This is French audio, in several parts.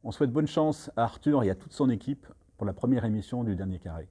On souhaite bonne chance à Arthur et à toute son équipe pour la première émission du Dernier Carré.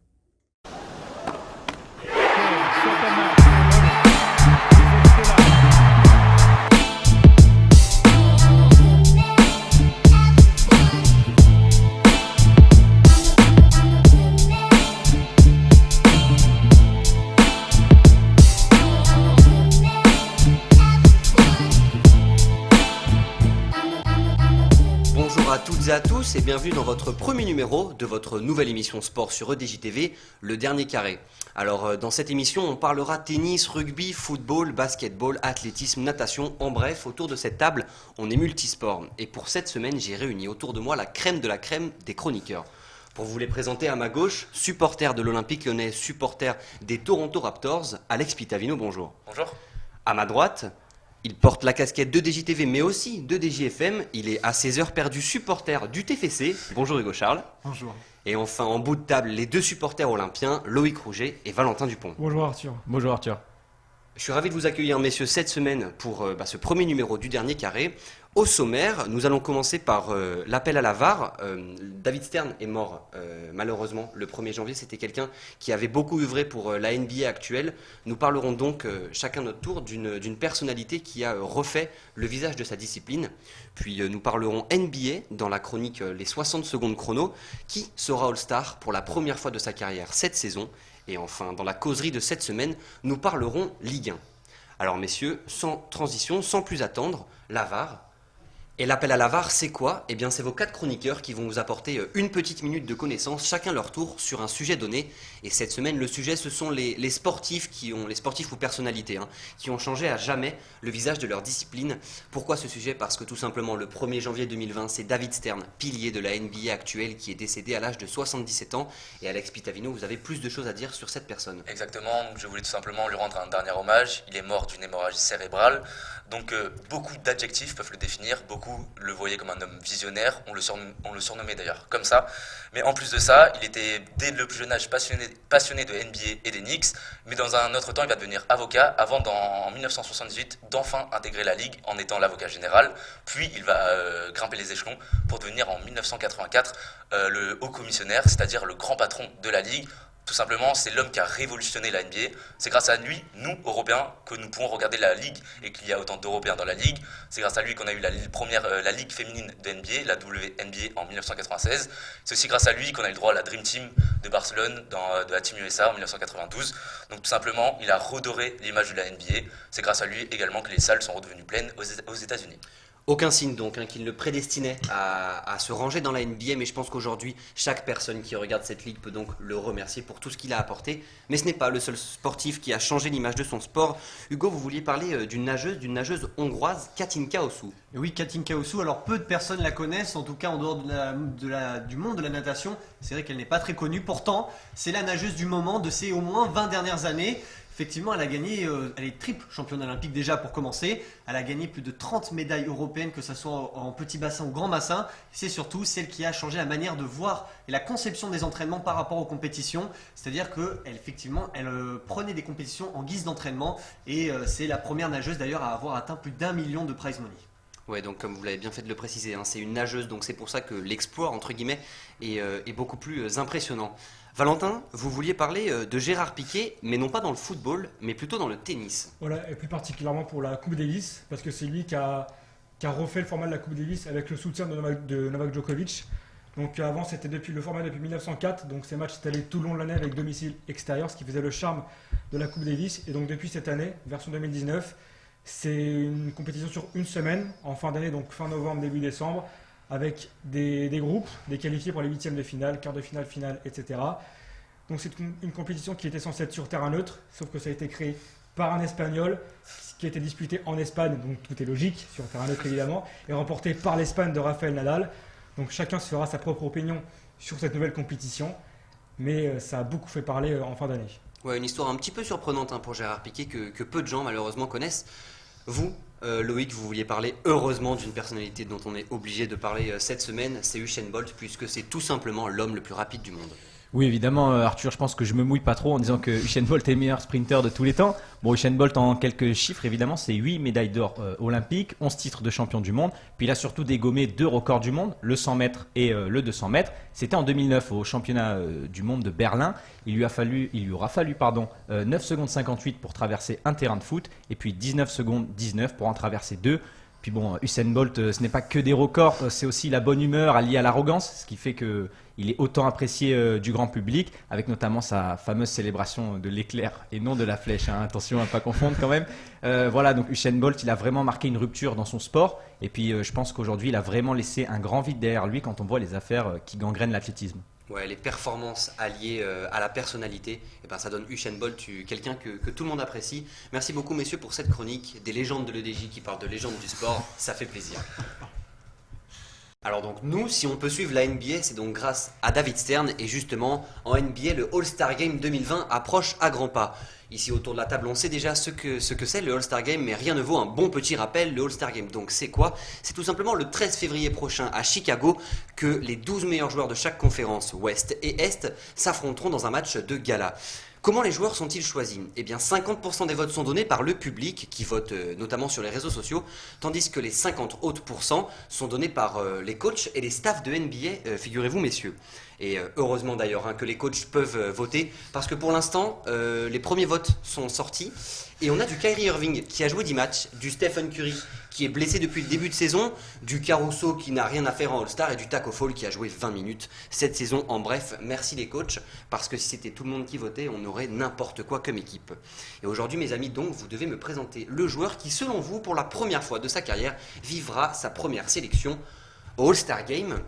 Bonjour à toutes et à tous et bienvenue dans votre premier numéro de votre nouvelle émission sport sur EDJTV, le Dernier Carré. Alors dans cette émission on parlera tennis, rugby, football, basketball, athlétisme, natation, en bref autour de cette table on est multisport. Et pour cette semaine j'ai réuni autour de moi la crème de la crème des chroniqueurs. Pour vous les présenter à ma gauche, supporter de l'Olympique Lyonnais, supporter des Toronto Raptors, Alex Pitavino, bonjour. Bonjour. À ma droite, il porte la casquette de DJTV mais aussi de DJFM. Il est à ses heures perdues supporter du TFC. Bonjour Hugo Charles. Bonjour. Et enfin en bout de table, les deux supporters olympiens, Loïc Rouget et Valentin Dupont. Bonjour Arthur. Bonjour Arthur. Je suis ravi de vous accueillir messieurs cette semaine pour ce premier numéro du Dernier Carré. Au sommaire, nous allons commencer par l'appel à la VAR. David Stern est mort malheureusement le 1er janvier. C'était quelqu'un qui avait beaucoup œuvré pour la NBA actuelle. Nous parlerons donc chacun notre tour d'une personnalité qui a refait le visage de sa discipline. Puis nous parlerons NBA dans la chronique Les 60 secondes chrono. Qui sera All-Star pour la première fois de sa carrière cette saison? Et enfin, dans la causerie de cette semaine, nous parlerons Ligue 1. Alors messieurs, sans transition, sans plus attendre, la VAR. Et l'appel à la VAR, c'est quoi? Eh bien, c'est vos 4 chroniqueurs qui vont vous apporter une petite minute de connaissance, chacun leur tour, sur un sujet donné. Et cette semaine, le sujet, ce sont les sportifs les sportifs ou personnalités, qui ont changé à jamais le visage de leur discipline. Pourquoi ce sujet? Parce que tout simplement, le 1er janvier 2020, c'est David Stern, pilier de la NBA actuelle, qui est décédé à l'âge de 77 ans. Et Alex Pitavino, vous avez plus de choses à dire sur cette personne. Exactement, je voulais tout simplement lui rendre un dernier hommage. Il est mort d'une hémorragie cérébrale. Donc beaucoup d'adjectifs peuvent le définir. Beaucoup le voyaient comme un homme visionnaire. On le surnommait d'ailleurs comme ça. Mais en plus de ça, il était dès le plus jeune âge passionné de NBA et des Knicks. Mais dans un autre temps, il va devenir avocat avant en 1978 d'enfin intégrer la Ligue en étant l'avocat général. Puis il va grimper les échelons pour devenir en 1984 le haut commissionnaire, c'est-à-dire le grand patron de la Ligue. Tout simplement, c'est l'homme qui a révolutionné la NBA. C'est grâce à lui, nous, Européens, que nous pouvons regarder la Ligue et qu'il y a autant d'Européens dans la Ligue. C'est grâce à lui qu'on a eu la Ligue féminine de NBA, la WNBA en 1996. C'est aussi grâce à lui qu'on a eu le droit à la Dream Team de Barcelone, de la Team USA en 1992. Donc tout simplement, il a redoré l'image de la NBA. C'est grâce à lui également que les salles sont redevenues pleines aux États-Unis. Aucun signe donc qui le prédestinait à se ranger dans la NBA, mais je pense qu'aujourd'hui, chaque personne qui regarde cette ligue peut donc le remercier pour tout ce qu'il a apporté. Mais ce n'est pas le seul sportif qui a changé l'image de son sport. Hugo, vous vouliez parler d'une nageuse hongroise, Katinka Hosszu. Et oui, Katinka Hosszu, alors peu de personnes la connaissent, en tout cas en dehors du monde de la natation. C'est vrai qu'elle n'est pas très connue, pourtant c'est la nageuse du moment de ces au moins 20 dernières années. Effectivement, elle a gagné, elle est triple championne olympique déjà pour commencer. Elle a gagné plus de 30 médailles européennes, que ce soit en petit bassin ou grand bassin. C'est surtout celle qui a changé la manière de voir et la conception des entraînements par rapport aux compétitions. C'est-à-dire qu'elle, effectivement, elle prenait des compétitions en guise d'entraînement. Et c'est la première nageuse d'ailleurs à avoir atteint plus d'1 million de prize money. Ouais, donc comme vous l'avez bien fait de le préciser, c'est une nageuse, donc c'est pour ça que l'exploit, entre guillemets, est beaucoup plus impressionnant. Valentin, vous vouliez parler de Gérard Piquet, mais non pas dans le football, mais plutôt dans le tennis. Voilà, et plus particulièrement pour la Coupe Davis, parce que c'est lui qui a refait le format de la Coupe Davis avec le soutien de Novak Djokovic. Donc avant, c'était le format depuis 1904, donc ces matchs s'étalaient tout le long de l'année avec domicile extérieur, ce qui faisait le charme de la Coupe Davis. Et donc depuis cette année, version 2019, c'est une compétition sur une semaine, en fin d'année, donc fin novembre, début décembre, avec des groupes, des qualifiés pour les huitièmes de finale, quart de finale, finale, etc. Donc c'est une compétition qui était censée être sur terrain neutre, sauf que ça a été créé par un Espagnol, qui a été disputé en Espagne, donc tout est logique, sur terrain neutre évidemment, et remporté par l'Espagne de Rafael Nadal. Donc chacun se fera sa propre opinion sur cette nouvelle compétition, mais ça a beaucoup fait parler en fin d'année. Ouais, une histoire un petit peu surprenante pour Gérard Piquet que peu de gens malheureusement connaissent. Vous, Loïc, vous vouliez parler heureusement d'une personnalité dont on est obligé de parler cette semaine, c'est Usain Bolt, puisque c'est tout simplement l'homme le plus rapide du monde. Oui, évidemment, Arthur, je pense que je me mouille pas trop en disant que Usain Bolt est le meilleur sprinter de tous les temps. Bon, Usain Bolt, en quelques chiffres, évidemment, c'est 8 médailles d'or olympiques, 11 titres de champion du monde. Puis il a surtout dégommé 2 records du monde, le 100 mètres et le 200 mètres. C'était en 2009 au championnat du monde de Berlin. Il lui aura fallu 9 secondes 58 pour traverser un terrain de foot et puis 19 secondes 19 pour en traverser 2. Puis bon, Usain Bolt, ce n'est pas que des records, c'est aussi la bonne humeur alliée à l'arrogance, ce qui fait qu'il est autant apprécié du grand public, avec notamment sa fameuse célébration de l'éclair et non de la flèche. Hein. Attention à ne pas confondre quand même. Voilà, donc Usain Bolt, il a vraiment marqué une rupture dans son sport. Et puis je pense qu'aujourd'hui, il a vraiment laissé un grand vide derrière lui quand on voit les affaires qui gangrènent l'athlétisme. Ouais, les performances alliées à la personnalité, et ben ça donne Usain Bolt, quelqu'un que tout le monde apprécie. Merci beaucoup messieurs pour cette chronique des légendes de l'EDJ qui parlent de légendes du sport, ça fait plaisir. Alors donc nous, si on peut suivre la NBA, c'est donc grâce à David Stern et justement en NBA, le All-Star Game 2020 approche à grands pas. Ici autour de la table, on sait déjà ce que c'est le All-Star Game, mais rien ne vaut un bon petit rappel. Le All-Star Game, donc c'est quoi? C'est tout simplement le 13 février prochain à Chicago que les 12 meilleurs joueurs de chaque conférence, Ouest et Est, s'affronteront dans un match de gala. Comment les joueurs sont-ils choisis? Eh bien 50% des votes sont donnés par le public qui vote notamment sur les réseaux sociaux, tandis que les 50 autres pourcents sont donnés par les coachs et les staffs de NBA, figurez-vous messieurs. Et heureusement d'ailleurs que les coachs peuvent voter, parce que pour l'instant, les premiers votes sont sortis, et on a du Kyrie Irving qui a joué 10 matchs, du Stephen Curry qui est blessé depuis le début de saison, du Caruso qui n'a rien à faire en All-Star, et du Taco Fall qui a joué 20 minutes cette saison. En bref, merci les coachs, parce que si c'était tout le monde qui votait, on aurait n'importe quoi comme équipe. Et aujourd'hui mes amis, donc, vous devez me présenter le joueur qui, selon vous, pour la première fois de sa carrière, vivra sa première sélection au All-Star Game.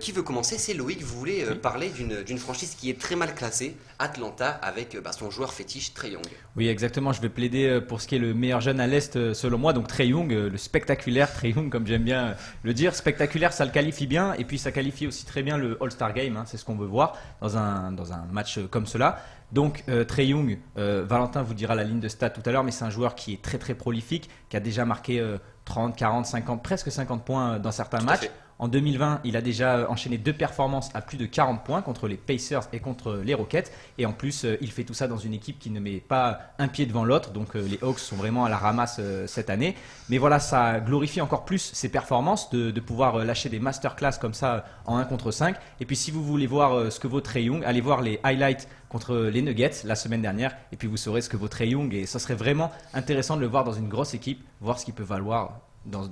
Qui veut commencer? C'est Loïc, vous voulez parler d'une franchise qui est très mal classée, Atlanta, avec son joueur fétiche Trae Young. Oui, exactement, je vais plaider pour ce qui est le meilleur jeune à l'Est selon moi, donc Trae Young, le spectaculaire Trae Young, comme j'aime bien le dire. Spectaculaire, ça le qualifie bien, et puis ça qualifie aussi très bien le All-Star Game, hein, c'est ce qu'on veut voir dans un match comme cela. Donc Trae Young, Valentin vous dira la ligne de stats tout à l'heure, mais c'est un joueur qui est très très prolifique, qui a déjà marqué 30, 40, 50, presque 50 points dans certains matchs. En 2020, il a déjà enchaîné 2 performances à plus de 40 points contre les Pacers et contre les Rockets. Et en plus, il fait tout ça dans une équipe qui ne met pas un pied devant l'autre. Donc les Hawks sont vraiment à la ramasse cette année. Mais voilà, ça glorifie encore plus ses performances de pouvoir lâcher des masterclass comme ça en 1 contre 5. Et puis si vous voulez voir ce que vaut Trae Young, allez voir les highlights contre les Nuggets la semaine dernière. Et puis vous saurez ce que vaut Trae Young. Et ça serait vraiment intéressant de le voir dans une grosse équipe, voir ce qu'il peut valoir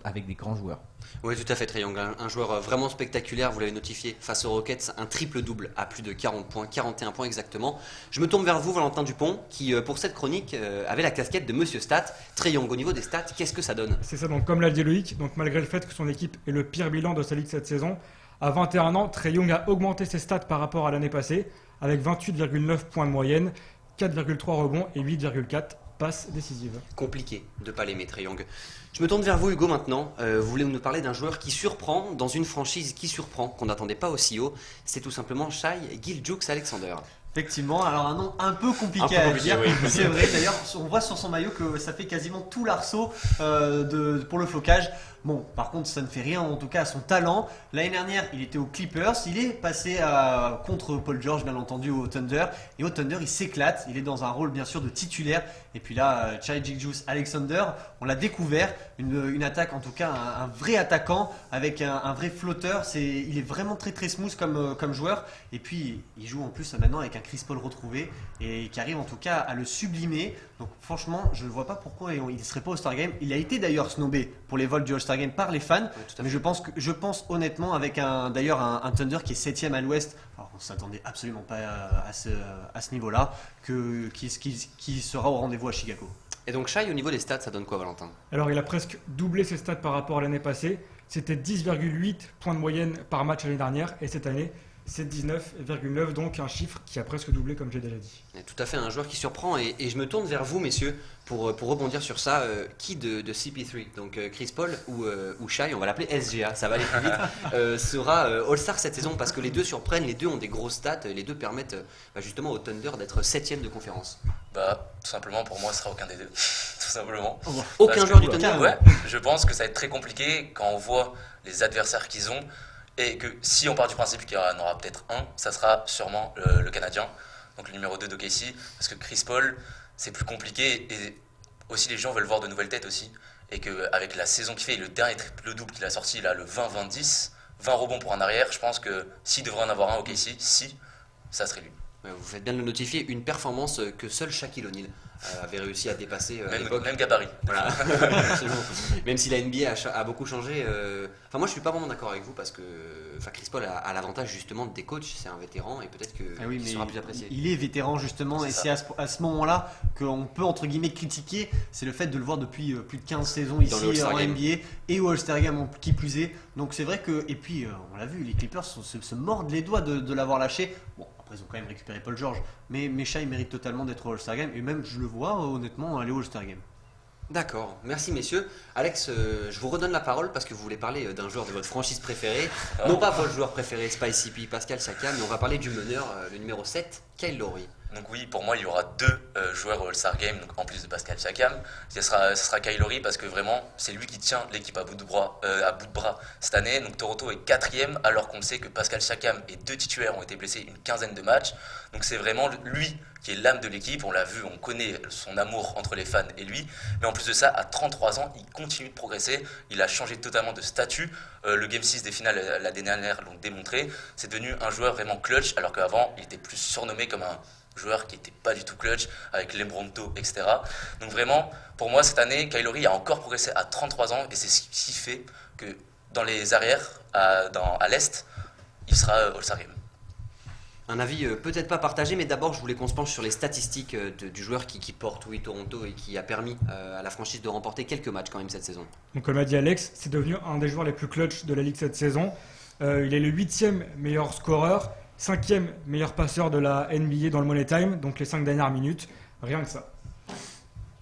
avec des grands joueurs. Oui, tout à fait, Trae Young, un joueur vraiment spectaculaire, vous l'avez notifié, face aux Rockets, un triple-double à plus de 40 points, 41 points exactement. Je me tourne vers vous, Valentin Dupont, qui pour cette chronique avait la casquette de Monsieur Stat. Trae Young, au niveau des stats, qu'est-ce que ça donne? C'est ça, donc comme l'a dit Loïc, donc malgré le fait que son équipe ait le pire bilan de sa ligue cette saison, à 21 ans, Trae Young a augmenté ses stats par rapport à l'année passée, avec 28,9 points de moyenne, 4,3 rebonds et 8,4 passes décisives. Compliqué de ne pas l'aimer, Trae Young. Je me tourne vers vous, Hugo, maintenant. Vous voulez nous parler d'un joueur qui surprend, dans une franchise qui surprend, qu'on n'attendait pas aussi haut. C'est tout simplement Shai Gilgeous-Alexander. Effectivement, alors un nom un peu compliqué à dire, oui. C'est vrai, d'ailleurs on voit sur son maillot que ça fait quasiment tout l'arceau pour le flocage. Bon, par contre ça ne fait rien en tout cas à son talent. L'année dernière il était aux Clippers, il est passé contre Paul George bien entendu au Thunder. Et au Thunder il s'éclate, il est dans un rôle bien sûr de titulaire. Et puis là, Shai Gilgeous-Alexander, on l'a découvert, une attaque en tout cas, un vrai attaquant avec un vrai flotteur. Il est vraiment très très smooth comme joueur. Et puis il joue en plus maintenant avec un Chris Paul retrouvé et qui arrive en tout cas à le sublimer. Donc franchement, je ne vois pas pourquoi il ne serait pas au All-Star Game. Il a été d'ailleurs snobé pour les vols du All-Star Game par les fans. Oui, mais je pense honnêtement avec un Thunder qui est 7ème à l'Ouest. Alors on ne s'attendait absolument pas à ce niveau-là, qui sera au rendez-vous à Chicago. Et donc Shai, au niveau des stats, ça donne quoi, Valentin? Alors il a presque doublé ses stats par rapport à l'année passée. C'était 10,8 points de moyenne par match l'année dernière, et cette année c'est 19,9, donc un chiffre qui a presque doublé comme j'ai déjà dit. Tout à fait, un joueur qui surprend, et je me tourne vers vous messieurs pour rebondir sur ça. Qui de CP3, donc Chris Paul ou Shai, on va l'appeler SGA, ça va aller plus vite, sera All-Star cette saison, parce que les deux surprennent, les deux ont des grosses stats, les deux permettent justement au Thunder d'être 7ème de conférence. Tout simplement pour moi ce sera aucun des deux, tout simplement. Aucun joueur du Thunder? Ouais, je pense que ça va être très compliqué quand on voit les adversaires qu'ils ont. Et que si on part du principe qu'il y en aura peut-être un, ça sera sûrement le Canadien, donc le numéro 2 d'OKC, parce que Chris Paul, c'est plus compliqué et aussi les gens veulent voir de nouvelles têtes aussi. Et qu'avec la saison qu'il fait et le dernier triple-double qu'il a sorti, là, le 20-20-10, 20 rebonds pour un arrière, je pense que s'il devrait en avoir un OKC, ça serait lui. Ouais, vous faites bien de le notifier, une performance que seul Shaquille O'Neal avait réussi à dépasser à l'époque. Même gabarit. Voilà. Même si la NBA a beaucoup changé. Enfin, moi, je suis pas vraiment d'accord avec vous parce que Chris Paul a l'avantage justement des coachs. C'est un vétéran et peut-être qu'il sera plus apprécié. Il est vétéran justement, et c'est à ce moment-là qu'on peut entre guillemets critiquer. C'est le fait de le voir depuis plus de 15 saisons ici en NBA et au All-Star Game qui plus est. Donc c'est vrai que, et puis on l'a vu, les Clippers se mordent les doigts de l'avoir lâché. Bon, après ils ont quand même récupéré Paul George, mais Shai mérite totalement d'être au All-Star Game, et même je le vois honnêtement aller au All-Star Game. D'accord, merci messieurs. Alex, je vous redonne la parole parce que vous voulez parler d'un joueur de votre franchise préférée. Non pas votre joueur préféré, Spicy P, Pascal Siakam, mais on va parler du meneur, le numéro 7, Kyle Lowry. Donc oui, pour moi, il y aura deux joueurs au All-Star Game, donc en plus de Pascal Siakam. Ce sera Kyle Lowry parce que vraiment, c'est lui qui tient l'équipe à bout de bras cette année. Donc Toronto est 4e, alors qu'on sait que Pascal Siakam et 2 titulaires ont été blessés une quinzaine de matchs. Donc c'est vraiment lui qui est l'âme de l'équipe. On l'a vu, on connaît son amour entre les fans et lui. Mais en plus de ça, à 33 ans, il continue de progresser. Il a changé totalement de statut. Le Game 6 des finales l'année dernière l'ont démontré. C'est devenu un joueur vraiment clutch, alors qu'avant, il était plus surnommé comme un joueur qui n'était pas du tout clutch, avec l'Embronto, etc. Donc vraiment, pour moi, cette année, Kyle Lowry a encore progressé à 33 ans, et c'est ce qui fait que dans les arrières, à l'Est, il sera All-Star Game. Un avis peut-être pas partagé, mais d'abord je voulais qu'on se penche sur les statistiques du joueur qui porte Toronto et qui a permis à la franchise de remporter quelques matchs quand même cette saison. Donc comme a dit Alex, c'est devenu un des joueurs les plus clutch de la Ligue cette saison. Il est le 8e meilleur scoreur, 5e meilleur passeur de la NBA dans le Money Time, donc les 5 dernières minutes, rien que ça.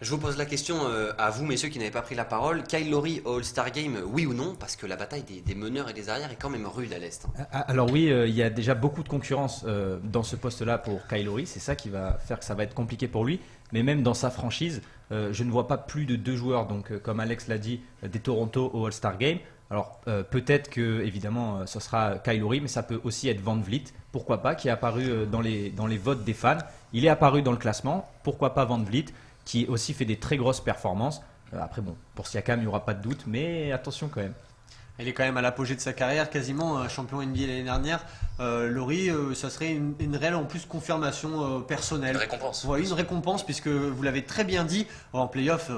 Je vous pose la question à vous, messieurs, qui n'avez pas pris la parole. Kyle Lowry au All-Star Game, oui ou non? Parce que la bataille des meneurs et des arrières est quand même rude à l'Est. Alors oui, il y a déjà beaucoup de concurrence dans ce poste-là pour Kyle Lowry. C'est ça qui va faire que ça va être compliqué pour lui. Mais même dans sa franchise, je ne vois pas plus de 2 joueurs, donc comme Alex l'a dit, des Toronto au All-Star Game. Alors peut-être que évidemment ce sera Kyle Lowry, mais ça peut aussi être Van Vliet, pourquoi pas, qui est apparu dans les votes des fans. Il est apparu dans le classement, pourquoi pas Van Vliet, qui aussi fait des très grosses performances. Après bon, pour Siakam il n'y aura pas de doute, mais attention quand même. Il est quand même à l'apogée de sa carrière, quasiment champion NBA l'année dernière. Lowry, ça serait une réelle en plus confirmation personnelle. Une récompense. Ouais, une récompense, puisque vous l'avez très bien dit, en playoff,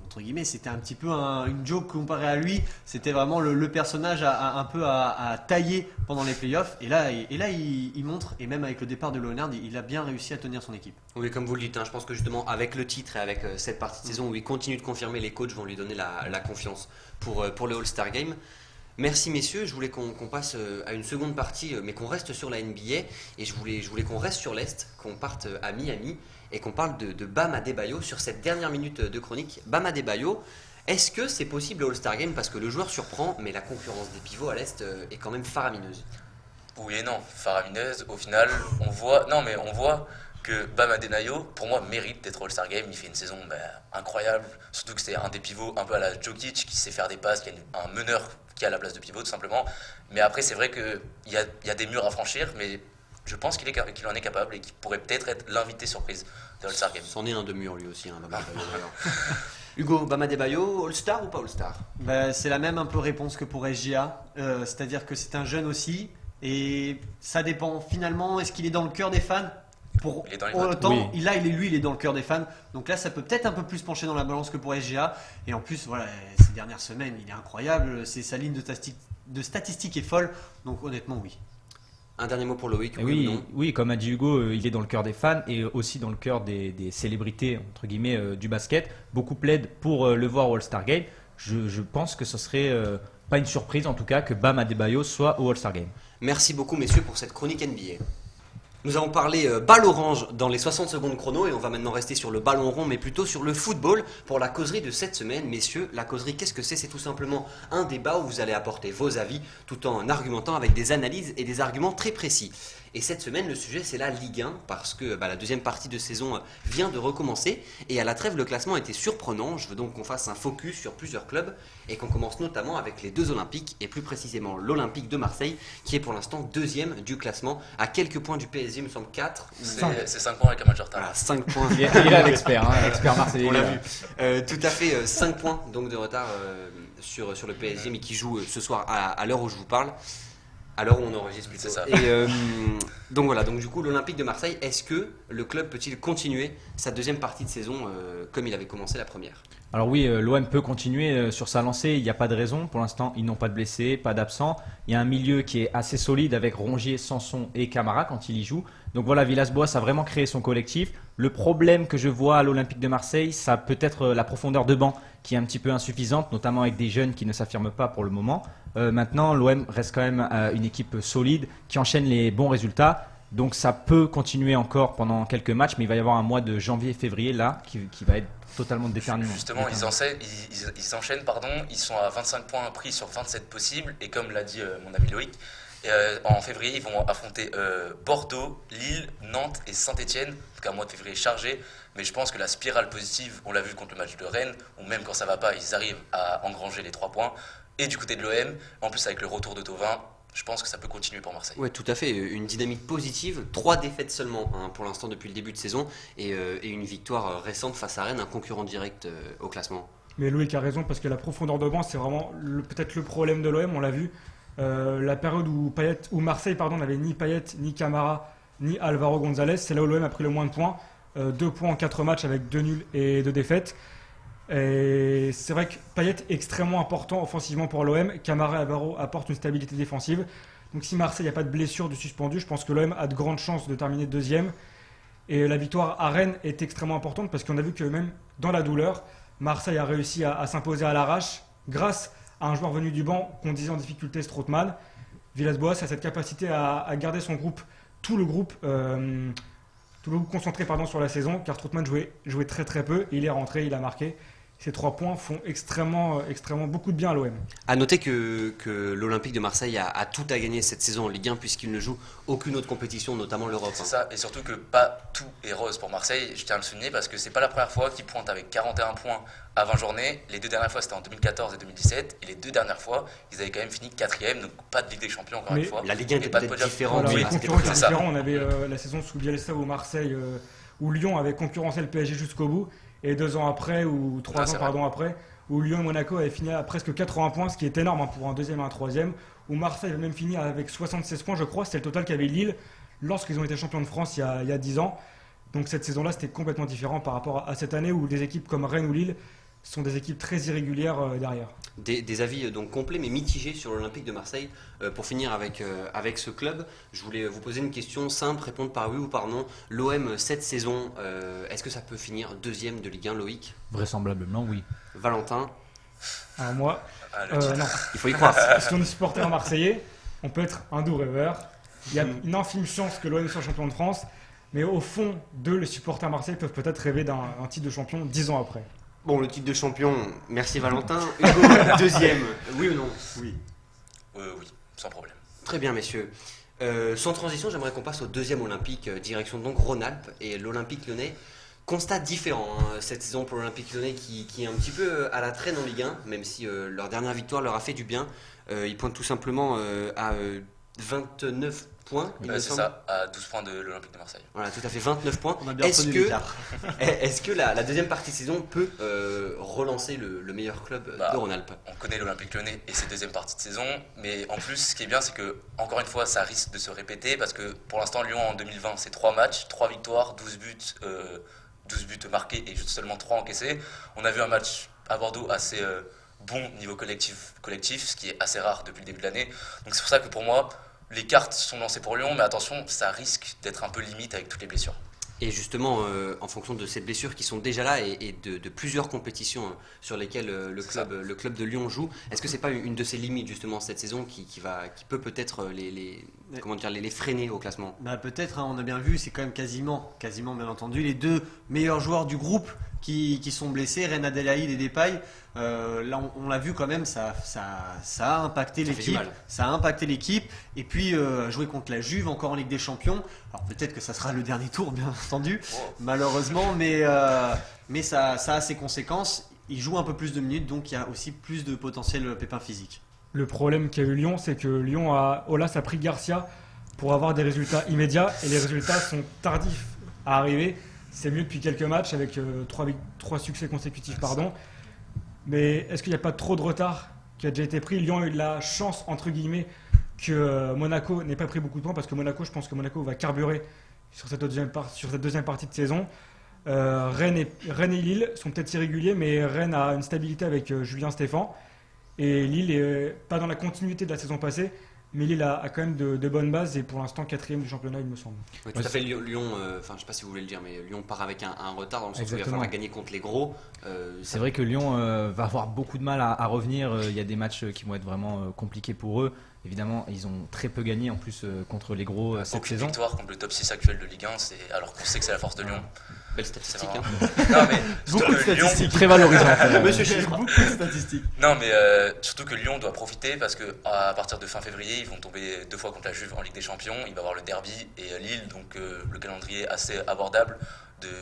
entre guillemets, c'était un petit peu une joke comparé à lui. C'était vraiment le personnage un peu à tailler pendant les playoffs. Et là, il montre, et même avec le départ de Leonard, il a bien réussi à tenir son équipe. Oui, comme vous le dites, je pense que justement avec le titre et avec cette partie de saison où il continue de confirmer, les coachs vont lui donner la confiance pour le All-Star Game. Merci messieurs, je voulais qu'on passe à une seconde partie, mais qu'on reste sur la NBA, et je voulais qu'on reste sur l'Est, qu'on parte à Miami, et qu'on parle de Bam Adebayo sur cette dernière minute de chronique. Bam Adebayo, est-ce que c'est possible au All-Star Game? Parce que le joueur surprend, mais la concurrence des pivots à l'Est est quand même faramineuse. Oui et non, faramineuse. Au final, on voit que Bam Adebayo, pour moi, mérite d'être All-Star Game. Il fait une saison incroyable, surtout que c'est un des pivots un peu à la Jokic, qui sait faire des passes, qui est un meneur qui a la place de pivot tout simplement. Mais après, c'est vrai qu'il y a des murs à franchir, mais je pense qu'il en est capable et qu'il pourrait peut-être être l'invité surprise de All-Star Game. C'en est un de mur lui aussi, Bam Adebayo. Hugo, Bam Adebayo, All-Star ou pas All-Star? C'est la même un peu réponse que pour SGA, c'est-à-dire que c'est un jeune aussi, et ça dépend finalement, est-ce qu'il est dans le cœur des fans? Il est dans les votes. Autant, il est dans le cœur des fans, donc là ça peut peut-être un peu plus pencher dans la balance que pour SGA, et en plus voilà, ces dernières semaines il est incroyable, sa ligne de statistiques est folle, donc honnêtement oui. Un dernier mot pour Loïc, oui ou non? Oui, comme a dit Hugo, il est dans le cœur des fans et aussi dans le cœur des célébrités entre guillemets du basket. Beaucoup plaident pour le voir au All-Star Game. Je pense que ce serait pas une surprise en tout cas que Bam Adebayo soit au All-Star Game. Merci beaucoup messieurs pour cette chronique NBA. Nous avons parlé balle orange dans les 60 secondes chrono et on va maintenant rester sur le ballon rond mais plutôt sur le football pour la causerie de cette semaine. Messieurs, la causerie, qu'est-ce que c'est? C'est tout simplement un débat où vous allez apporter vos avis tout en argumentant avec des analyses et des arguments très précis. Et cette semaine, le sujet, c'est la Ligue 1 parce que la deuxième partie de saison vient de recommencer et à la trêve, le classement était surprenant. Je veux donc qu'on fasse un focus sur plusieurs clubs et qu'on commence notamment avec les deux Olympiques et plus précisément l'Olympique de Marseille qui est pour l'instant deuxième du classement à quelques points du PSG, il me semble 4. C'est 5 points avec un match de retard. Voilà, 5 points. Il est là l'expert, hein, l'expert marseillais. On l'a vu. Tout à fait, 5 points donc de retard sur le PSG mais qui joue ce soir à l'heure où je vous parle. À l'heure où on enregistre plutôt. C'est ça. Et donc voilà, donc du coup l'Olympique de Marseille, est-ce que le club peut-il continuer sa deuxième partie de saison comme il avait commencé la première? Alors oui, l'OM peut continuer sur sa lancée, il n'y a pas de raison. Pour l'instant, ils n'ont pas de blessés, pas d'absents. Il y a un milieu qui est assez solide avec Rongier, Sanson et Camara quand il y joue. Donc voilà, Villas-Boas a vraiment créé son collectif. Le problème que je vois à l'Olympique de Marseille, ça peut être la profondeur de banc qui est un petit peu insuffisante, notamment avec des jeunes qui ne s'affirment pas pour le moment. Maintenant, l'OM reste quand même une équipe solide qui enchaîne les bons résultats. Donc ça peut continuer encore pendant quelques matchs, mais il va y avoir un mois de janvier-février là qui va être totalement déterminant. Justement, ils enchaînent, ils sont à 25 points pris sur 27 possibles, et comme l'a dit mon ami Loïc, en février, ils vont affronter Bordeaux, Lille, Nantes et Saint-Etienne, donc un mois de février chargé, mais je pense que la spirale positive, on l'a vu contre le match de Rennes, où même quand ça va pas, ils arrivent à engranger les 3 points, et du côté de l'OM, en plus avec le retour de Thauvin, je pense que ça peut continuer pour Marseille. Ouais, tout à fait. Une dynamique positive. 3 défaites seulement pour l'instant depuis le début de saison et une victoire récente face à Rennes, un concurrent direct au classement. Mais Loïc a raison parce que la profondeur de banc, c'est vraiment peut-être le problème de l'OM, on l'a vu. La période où Marseille n'avait ni Payet, ni Camara, ni Alvaro González, c'est là où l'OM a pris le moins de points. 2 points en 4 matchs avec 2 nuls et 2 défaites. Et c'est vrai que Payet est extrêmement important offensivement pour l'OM. Camara et Alvaro apportent une stabilité défensive. Donc si Marseille n'a pas de blessure de suspendu, je pense que l'OM a de grandes chances de terminer deuxième. Et la victoire à Rennes est extrêmement importante parce qu'on a vu que même dans la douleur, Marseille a réussi à s'imposer à l'arrache grâce à un joueur venu du banc qu'on disait en difficulté, Strootman. Villas-Boas a cette capacité à garder son groupe, tout le groupe concentré sur la saison, car Strootman jouait très très peu. Il est rentré, il a marqué. Ces 3 points font extrêmement beaucoup de bien à l'OM. À noter que l'Olympique de Marseille a tout à gagner cette saison en Ligue 1 puisqu'il ne joue aucune autre compétition, notamment l'Europe. C'est ça, et surtout que pas tout est rose pour Marseille, je tiens à le souligner parce que c'est pas la première fois qu'ils pointent avec 41 points à 20 journées. Les 2 dernières fois c'était en 2014 et 2017, et les 2 dernières fois ils avaient quand même fini 4ème, donc pas de Ligue des Champions encore une fois. La Ligue 1 était pas de peut-être podium. différente. Voilà, Oui, les c'était concurrents pas étaient ça. différents. On avait la saison sous Bielsa où Marseille, où Lyon avait concurrencé le PSG jusqu'au bout, et 2 ans après, ou 3 ans après, où Lyon et Monaco avaient fini à presque 80 points, ce qui est énorme pour un deuxième et un troisième, où Marseille avait même fini avec 76 points, je crois, c'était le total qu'avait Lille lorsqu'ils ont été champions de France il y a 10 ans. Donc cette saison-là, c'était complètement différent par rapport à cette année où des équipes comme Rennes ou Lille sont des équipes très irrégulières derrière. Des avis donc complets mais mitigés sur l'Olympique de Marseille. Pour finir avec ce club, je voulais vous poser une question simple, répondre par oui ou par non. L'OM cette saison, est-ce que ça peut finir deuxième de Ligue 1, Loïc? Vraisemblablement, oui. Valentin, Alors moi, non. il faut y croire. Si on est supporter marseillais, on peut être un doux rêveur. Il y a une infime chance que l'OM soit champion de France, mais au fond d'eux, les supporters marseillais peuvent peut-être rêver d'un titre de champion 10 ans après. Bon, le titre de champion, merci Valentin. Hugo, deuxième, oui ou non? Oui, sans problème. Très bien, messieurs. Sans transition, j'aimerais qu'on passe au deuxième Olympique, direction donc Rhône-Alpes et l'Olympique lyonnais. Constat différent cette saison pour l'Olympique lyonnais qui est un petit peu à la traîne en Ligue 1, même si leur dernière victoire leur a fait du bien. Ils pointent tout simplement à 29 points, il me C'est semble. ça, à 12 points de l'Olympique de Marseille. Voilà, tout à fait, 29 points. On a bien Est-ce retenu que, l'écart. est-ce que la deuxième partie de saison peut relancer le meilleur club de Rhône-Alpes? On connaît l'Olympique lyonnais et ses deuxièmes parties de saison, mais en plus, ce qui est bien, c'est que, encore une fois, ça risque de se répéter parce que pour l'instant, Lyon en 2020, c'est 3 matchs, 3 victoires, 12 buts marqués et juste seulement 3 encaissés. On a vu un match à Bordeaux assez bon niveau collectif, ce qui est assez rare depuis le début de l'année. Donc c'est pour ça que pour moi, les cartes sont lancées pour Lyon, mais attention, ça risque d'être un peu limite avec toutes les blessures. Et justement, en fonction de ces blessures qui sont déjà là et de plusieurs compétitions sur lesquelles le club de Lyon joue, est-ce que c'est pas une de ses limites justement cette saison qui peut peut-être les freiner au classement? Bah, peut-être, hein, on a bien vu, c'est quand même quasiment bien entendu, les deux meilleurs joueurs du groupe qui sont blessés, Reine Adélaïde et Depay. Là, on l'a vu quand même, ça a impacté Ça fait du l'équipe. mal. Ça a impacté l'équipe. Et puis, jouer contre la Juve, encore en Ligue des Champions. Alors peut-être que ça sera le dernier tour, bien entendu, malheureusement, mais ça a ses conséquences. Il joue un peu plus de minutes, donc il y a aussi plus de potentiel pépin physique. Le problème qu'a eu Lyon, c'est que Lyon Aulas a pris Garcia pour avoir des résultats immédiats et les résultats sont tardifs à arriver. C'est mieux depuis quelques matchs avec 3 succès consécutifs. Mais est-ce qu'il n'y a pas trop de retard qui a déjà été pris? Lyon a eu de la chance, entre guillemets, que Monaco n'ait pas pris beaucoup de points parce que je pense que Monaco va carburer sur cette deuxième partie de saison. Rennes et Lille sont peut-être irréguliers, mais Rennes a une stabilité avec Julien Stéphan. Et Lille est pas dans la continuité de la saison passée, mais Lille a quand même de bonnes bases et pour l'instant 4e du championnat, il me semble. Oui, tout à fait. Lyon, je ne sais pas si vous voulez le dire, mais Lyon part avec un retard dans le sens où il va Exactement. falloir gagner contre les gros. C'est vrai que Lyon va avoir beaucoup de mal à revenir. Il y a des matchs qui vont être vraiment compliqués pour eux. Évidemment, ils ont très peu gagné en plus contre les gros cette Aucune saison. victoire contre le top 6 actuel de Ligue 1, alors qu'on sait que c'est la force de Lyon. Belle C'est statistique. vraiment- Hein. Non, mais surtout Beaucoup de que Lyon, statistiques. Très valorisant. Monsieur Chiffre. Beaucoup de statistiques. non, mais surtout que Lyon doit profiter parce que à partir de fin février, ils vont tomber 2 fois contre la Juve en Ligue des Champions. Il va y avoir le derby et Lille, donc le calendrier assez abordable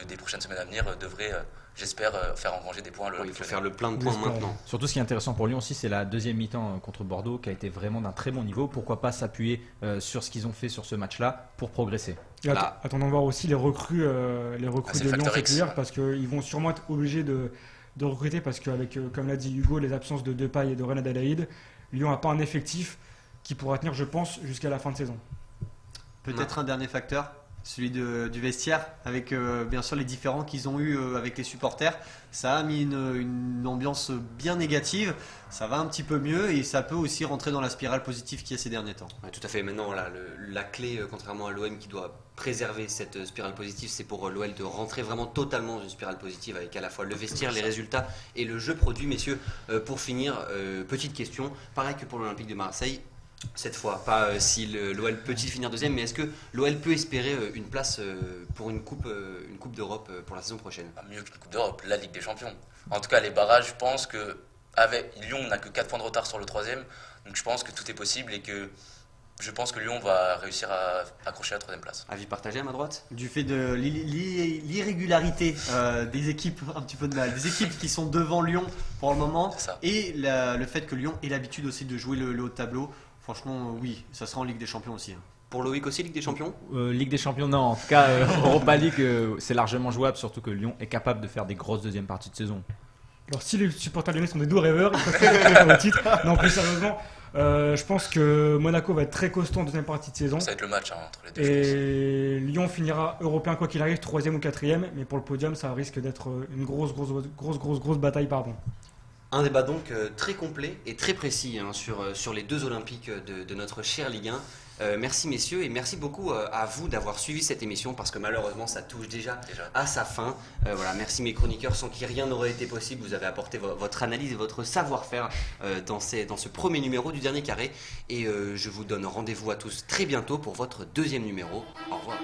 des prochaines semaines à venir devrait, j'espère, faire engranger des points. à Il l'Olympique faut Lyonnais. faire le plein de points J'espère. maintenant. Surtout ce qui est intéressant pour Lyon aussi, c'est la deuxième mi-temps contre Bordeaux qui a été vraiment d'un très bon niveau. Pourquoi pas s'appuyer sur ce qu'ils ont fait sur ce match-là pour progresser. Et Là. attendons de voir aussi les recrues c'est de le Lyon facteur cet X, hiver ouais. parce qu'ils vont sûrement être obligés de recruter parce qu'avec, comme l'a dit Hugo, les absences de Depay et de Reine Adélaïde, Lyon n'a pas un effectif qui pourra tenir, je pense, jusqu'à la fin de saison. Peut-être un dernier facteur, celui du vestiaire, avec bien sûr les différends qu'ils ont eu avec les supporters. Ça a mis une ambiance bien négative. Ça va un petit peu mieux et ça peut aussi rentrer dans la spirale positive qu'il y a ces derniers temps. Ouais, tout à fait. Maintenant, voilà, la clé, contrairement à l'OM qui doit préserver cette spirale positive, c'est pour l'OL de rentrer vraiment totalement dans une spirale positive avec à la fois le vestiaire, les résultats et le jeu produit. Messieurs, pour finir, petite question, pareil que pour l'Olympique de Marseille. Cette fois, pas si l'OL peut-il finir deuxième, mais est-ce que l'OL peut espérer une place pour une coupe d'Europe pour la saison prochaine? Mieux qu'une Coupe d'Europe, la Ligue des Champions. En tout cas, les barrages, je pense que avec Lyon n'a que 4 points de retard sur le 3e, donc je pense que tout est possible et que je pense que Lyon va réussir à accrocher la 3e place. Avis partagé à ma droite? Du fait de l'irrégularité des équipes, un petit peu de mal, des équipes qui sont devant Lyon pour le moment, C'est ça. et le fait que Lyon ait l'habitude aussi de jouer le haut de tableau. Franchement, oui, ça sera en Ligue des Champions aussi. Hein. Pour Loïc aussi, Ligue des Champions? Ligue des Champions, non. En tout cas, Europa League, c'est largement jouable, surtout que Lyon est capable de faire des grosses deuxièmes parties de saison. Alors si les supporters lyonnais sont des doux rêveurs, ils peuvent faire au titre. Non, plus sérieusement, je pense que Monaco va être très costaud en deuxième partie de saison. Ça va être le match entre les deux. je pense. Et Lyon finira européen quoi qu'il arrive, 3e ou 4e, mais pour le podium, ça risque d'être une grosse bataille, pardon. Un débat donc très complet et très précis hein, sur les deux Olympiques de notre chère Ligue 1. Merci messieurs et merci beaucoup à vous d'avoir suivi cette émission parce que malheureusement ça touche déjà à sa fin. Voilà, merci mes chroniqueurs sans qui rien n'aurait été possible. Vous avez apporté votre analyse et votre savoir-faire dans ce premier numéro du Dernier Carré et je vous donne rendez-vous à tous très bientôt pour votre deuxième numéro. Au revoir.